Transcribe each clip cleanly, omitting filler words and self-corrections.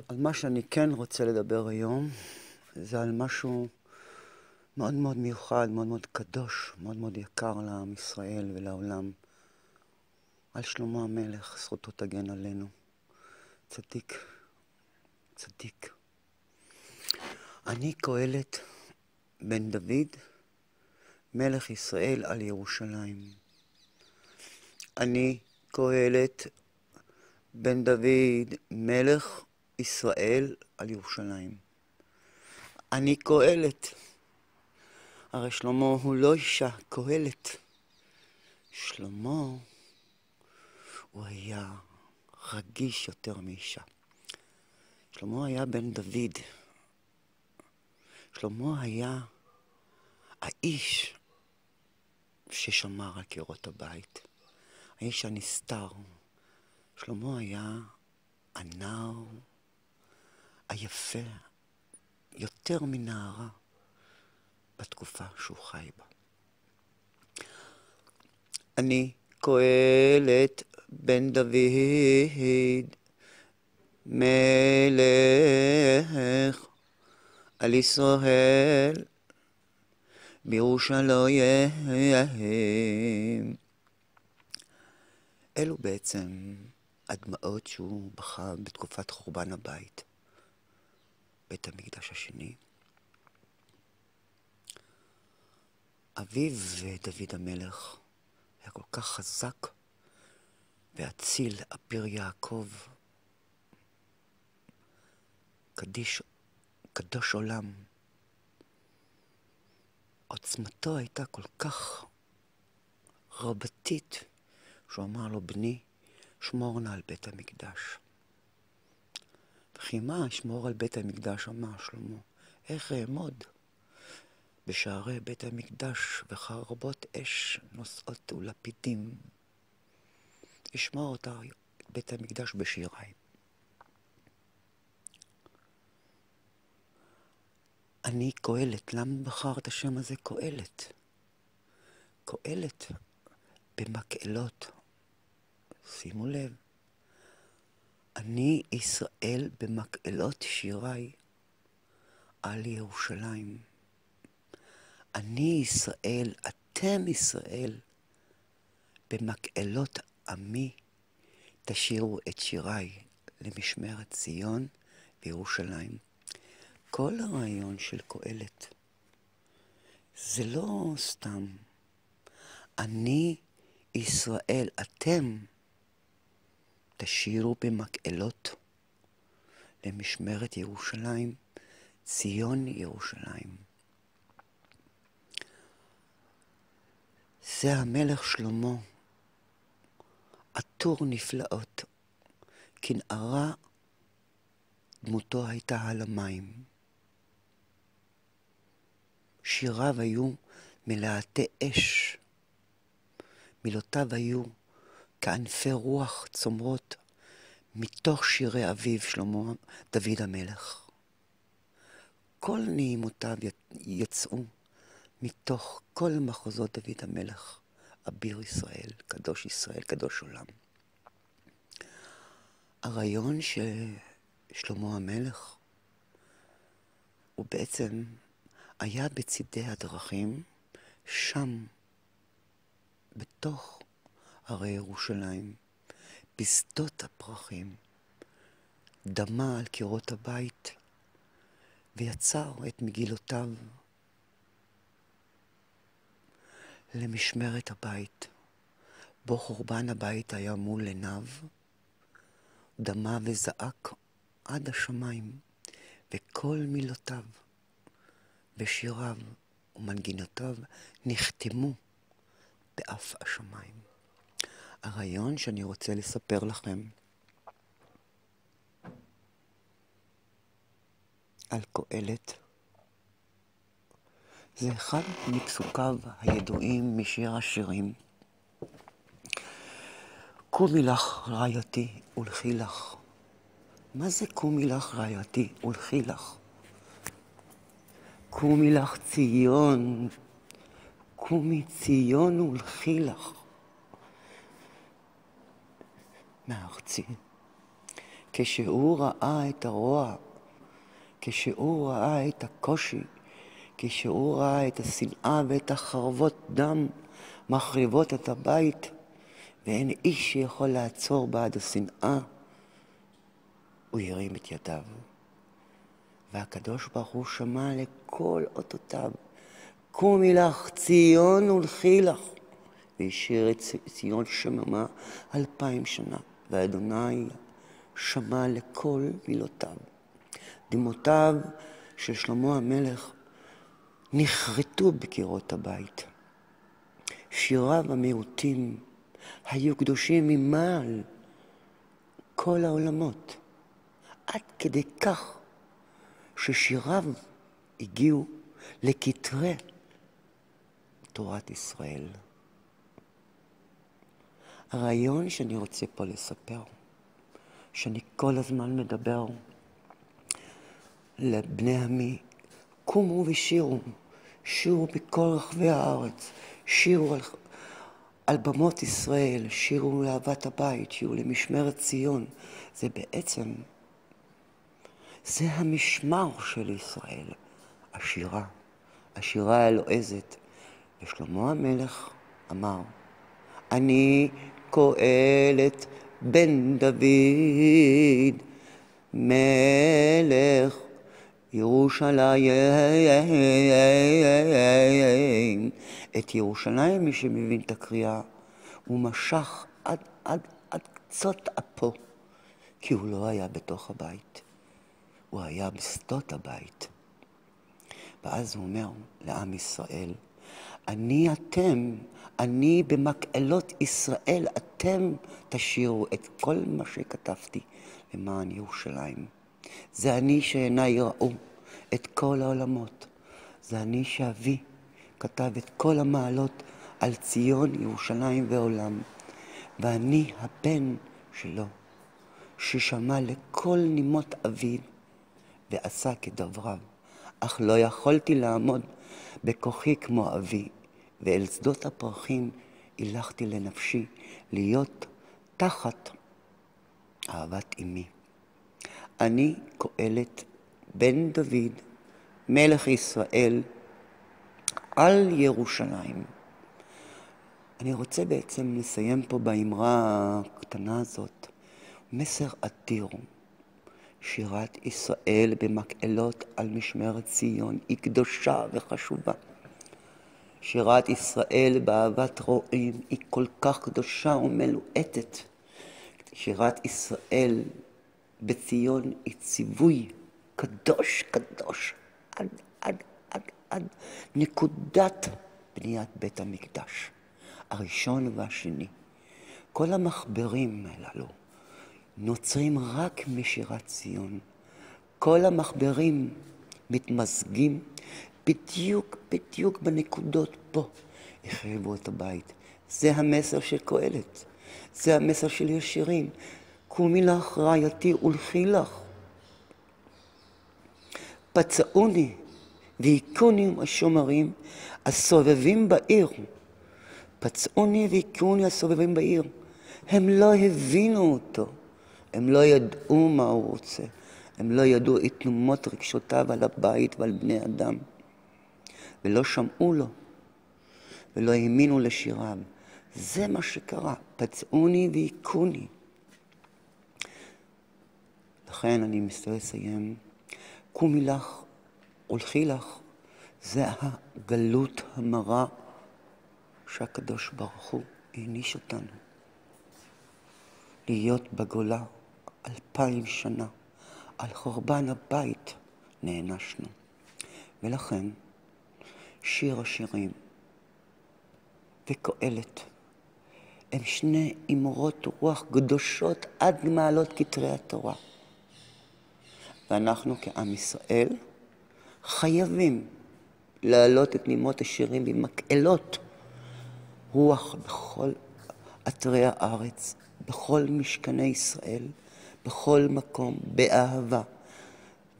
על מה שאני כן רוצה לדבר היום, זה על משהו מאוד מאוד מיוחד, מאוד מאוד קדוש, מאוד מאוד יקר לעם ישראל ולעולם. על שלמה המלך, זכותו תגן עלינו. צדיק, צדיק. אני קהלת בן דוד, מלך ישראל על ירושלים. אני קהלת בן דוד, מלך ישראל על ירושלים. אני קהלת. הרי שלמה הוא לא אישה, קהלת. שלמה הוא היה רגיש יותר מאישה. שלמה היה בן דוד. שלמה היה האיש ששמר על קירות הבית. האיש הנסתר. שלמה היה הנער היפה יותר מנערה בתקופה שהוא חי בה. אני קהלת בן דוד, מלך על ישראל בירושלים. אלו בעצם הדמעות שהוא בכה בתקופת חורבן הבית, בית המקדש השני. אביו דוד המלך היה כל כך חזק ואציל, אביר יעקב, קדוש עולם. עוצמתו הייתה כל כך רבתית, שהוא אמר לו, בני, שמור נא על בית המקדש. וכי מה שמור על בית המקדש, אמר שלמה, איך אעמוד בשערי בית המקדש וחרבות אש נושאות ולפידים? ישמור אותה בית המקדש בשיריי. אני קהלת. למה בחר את השם הזה קהלת? קהלת במקהלות. שימו לב. אני ישראל במקהלות שיריי על ירושלים. אני ישראל, אתם ישראל, במקהלות עמי תשירו את שיריי למשמרת ציון וירושלים. כל הרעיון של קהלת זה לא סתם. אני ישראל, אתם תשירו במקהלות למשמרת ירושלים, ציון ירושלים. זה המלך שלמה, עטור נפלאות, כנערה דמותו הייתה על המים. שיריו היו מלהטי אש, מילותיו היו כענפי רוח צומרות מתוך שירי אביו שלמה דוד המלך. כל נעימותיו יצאו מתוך כל מחוזות דוד המלך, אביר ישראל, קדוש עולם. הרעיון ששלמה המלך הוא בעצם היה בצידי הדרכים, שם, בתוך הרי ירושלים, בשדות הפרחים, דמה על קירות הבית, ויצר את מגילותיו למשמרת הבית, בו חורבן הבית היה מול עיניו, דמה וזעק עד השמיים, וכל מילותיו ושיריו ומנגינותיו נחתמו באף השמיים. הרעיון שאני רוצה לספר לכם על קהלת זה אחד מפסוקיו הידועים משיר השירים. קומי לך רעייתי ולכי לך. מה זה קומי לך רעייתי ולכי לך? קומי לך ציון, קומי ציון ולכי לך. מארצי, כשהוא ראה את הרוע, כשהוא ראה את הקושי, כשהוא ראה את השנאה ואת החרבות דם מחריבות את הבית, ואין איש שיכול לעצור בעד השנאה, הוא הרים את ידיו. והקדוש ברוך הוא שמע לכל אותותיו, קומי לך ציון ולכי לך, והשאיר את ציון שממה 2000 שנה, ואדוני שמע לכל מילותיו. דמעותיו של שלמה המלך נחרטו בקירות הבית. שיריו המיעוטים היו קדושים ממעל כל העולמות, עד כדי כך ששיריו הגיעו לכתרי תורת ישראל. הרעיון שאני רוצה פה לספר, שאני כל הזמן מדבר לבני עמי, קומו ושירו, שירו בכל רחבי הארץ, שירו על במות ישראל, שירו לאהבת הבית, שירו למשמרת ציון. זה בעצם, זה המשמר של ישראל, השירה, השירה הלועזת. ושלמה המלך אמר, אני קהלת בן דוד, מלך ירושלים. את ירושלים, מי שמבין את הקריאה, הוא משך עד קצות אפו, כי הוא לא היה בתוך הבית, הוא היה בשדות הבית. ואז הוא אומר לעם ישראל, אני במקהלות ישראל, אתם תשירו את כל מה שכתבתי למען ירושלים. זה אני שעיניי ראו את כל העולמות. זה אני שאבי כתב את כל המעלות על ציון, ירושלים ועולם. ואני הבן שלו, ששמע לכל נימות אביו ועשה כדבריו. אך לא יכולתי לעמוד בכוחי כמו אבי, ואל שדות הפרחים הילכתי לנפשי להיות תחת אהבת אמי. אני קהלת בן דוד, מלך ישראל, על ירושלים. אני רוצה בעצם לסיים פה באמרה הקטנה הזאת, מסר אדיר. שירת ישראל במקהלות על משמרת ציון היא קדושה וחשובה. שירת ישראל באהבת רועים היא כל כך קדושה ומלואטת. שירת ישראל בציון היא ציווי קדוש קדוש עד נקודת בניית בית המקדש הראשון והשני. כל המחברים הללו נוצרים רק משירת ציון. כל המחברים מתמזגים בדיוק בנקודות פה החריבו את הבית. זה המסר של קהלת, זה המסר של ישירים. קומי לך רעייתי ולכי לך, פצעוני והיכוני השומרים הסובבים בעיר. פצעוני והיכוני הסובבים בעיר. הם לא הבינו אותו, הם לא ידעו מה הוא רוצה, הם לא ידעו את תנומות רגשותיו על הבית ועל בני אדם, ולא שמעו לו ולא האמינו לשיריו. זה מה שקרה, פצעוני והיכוני. לכן אני מסיים, קומי לך ולכי לך, זה הגלות המרה שהקדוש ברוך הוא העניש אותנו. להיות בגולה 2000 שנה, על חורבן הבית נענשנו. ולכן שיר השירים וקהלת הם שני אמרות רוח קדושות עד מעלות כתרי התורה. ואנחנו כעם ישראל חייבים להעלות את נימות השירים במקהלות רוח בכל אתרי הארץ, בכל משכני ישראל, בכל מקום, באהבה,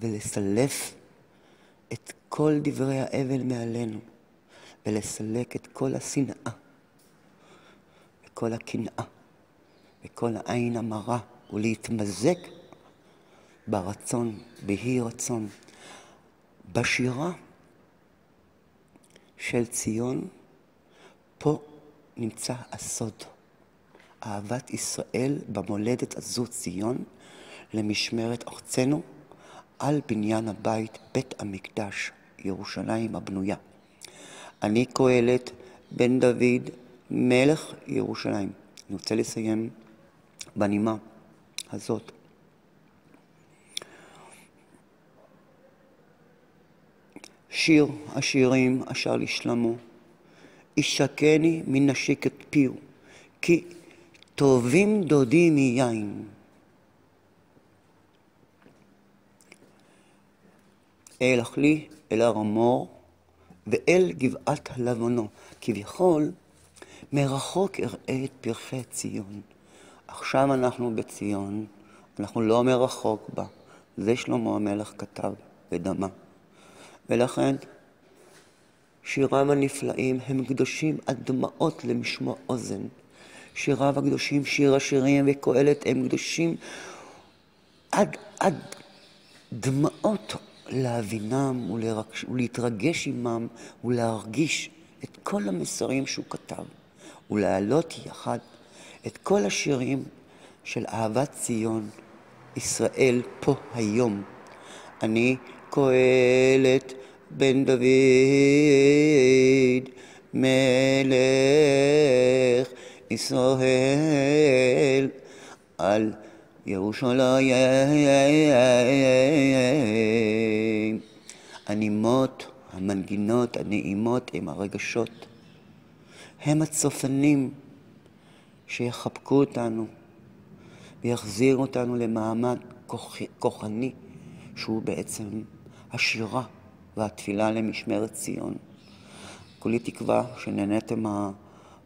ולסלף את כל דברי האבל מעלינו, ולסלק את כל השנאה, וכל הקנאה, וכל העין המרה, ולהתמזג ברצון, בהי רצון. בשירה של ציון, פה נמצא הסוד. אהבת ישראל במולדת הזו ציון, למשמרת ארצנו, על בניין הבית, בית המקדש, ירושלים הבנויה. אני קהלת בן דוד, מלך ירושלים. אני רוצה לסיים בנימה הזאת. שיר השירים אשר לשלמה, ישקני מנשיק את פיו, כי טובים דודי מיין. אלך לי אל הר המור ואל גבעת הלבנו, כביכול מרחוק אראה את פרחי ציון. עכשיו אנחנו בציון, אנחנו לא מרחוק בה. זה שלמה המלך כתב ודמה. ולכן שיריו הנפלאים הם קדושים עד דמעות למשמע אוזן. שיריו הקדושים, שיר השירים וקהלת, הם קדושים עד דמעות להבינם ולהתרגש עמם ולהרגיש את כל המסרים שהוא כתב ולהעלות יחד את כל השירים של אהבת ציון, ישראל פה היום. אני קהלת בן דוד, מלך ישראל, על ירושלים. הנימות, המנגינות, הנעימות הם הרגשות. הם הצופנים שיחבקו אותנו ויחזיר אותנו למעמד כוחני, שהוא בעצם השירה והתפילה למשמרת ציון. כולי תקווה שנהניתם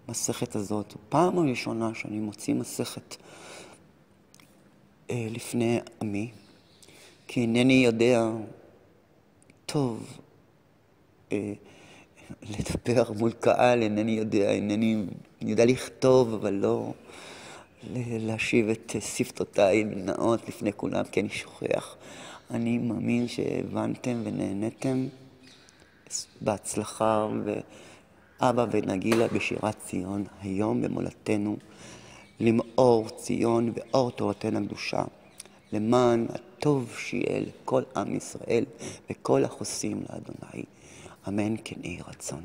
המסכת הזאת. פעם הראשונה שאני מוציא מסכת לפני עמי, כי אינני יודע טוב לדבר מול קהל, אני יודע לכתוב, אבל לא להשיב את שפתותיי נאות לפני כולם, כי אני שוכח. אני מאמין שהבנתם ונהנתם. בהצלחה, ואבא ונגילה בשירת ציון, היום במולדתנו, למאור ציון ואור תורתנו הקדושה, למען הטוב שיהיה לכל עם ישראל וכל החוסים לאדוני. אמן כן יהי רצון.